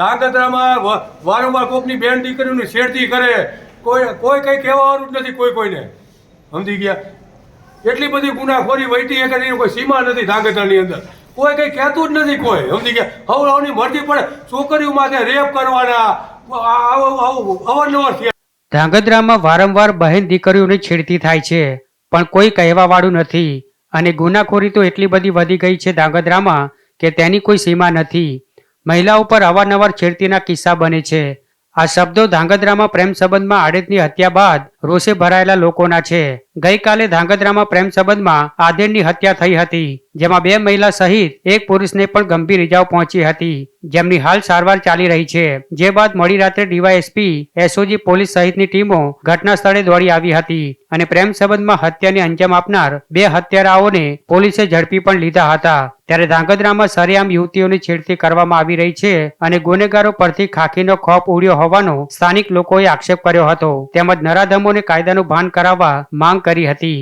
ધાંગધ્રામાં વારંવાર કોકની બેન દીકરીઓની છેડતી કરે, કોઈ કંઈ કહેવાનું જ નથી કોઈને. સમજી ગયા? એટલી બધી ગુનાખોરી વહીતી કે એની કોઈ સીમા નથી ધાંગધ્રાની અંદર. કોઈ કંઈ કહેતું જ નથી કોઈ. સમજી ગયા? હવની મરજી પડે છોકરીઓ માથે રેપ કરવાના અવારનવાર થયા. ધાંગધ્રામાં વારંવાર બહેન દીકરીઓની છેડતી થાય છે, પણ કોઈ કહેવા વાળું નથી. અને ગુનાખોરી તો એટલી બધી વધી ગઈ છે ધાંગધ્રામાં કે તેની કોઈ સીમા નથી. મહિલાઓ પર અવારનવાર છેડતીના કિસ્સા બને છે. આ શબ્દો ધાંગધ્રામાં પ્રેમ સંબંધમાં આડેતની હત્યા બાદ રોષે ભરાયેલા લોકોના છે. ગઈકાલે ધાંગધ્રામાં પ્રેમ સંબંધમાં આધેડની હત્યા થઈ હતી, જેમાં 2 મહિલા સહિત એક પુરુષને પણ ગંભીર ઇજાઓ પહોંચી હતી, જેમની હાલ સારવાર ચાલી રહી છે. જે બાદ મોડી રાત્રે ડીવાયએસપી, એસઓજી પોલીસ સહિતની ટીમો ઘટના સ્થળે દોડી આવી હતી અને પ્રેમ સંબંધમાં હત્યાને અંજામ આપનાર 2 હત્યારાઓને પોલીસે ઝડપી પણ લીધા હતા. ત્યારે ધાંગધ્રામાં સરેઆમ યુવતીઓની છેડતી કરવામાં આવી રહી છે અને ગુનેગારો પરથી ખાખીનો ખોફ ઉડ્યો હોવાનો સ્થાનિક લોકોએ આક્ષેપ કર્યો હતો, તેમજ નરાધમોને કાયદાનું ભાન કરાવવા માંગ કરી હતી.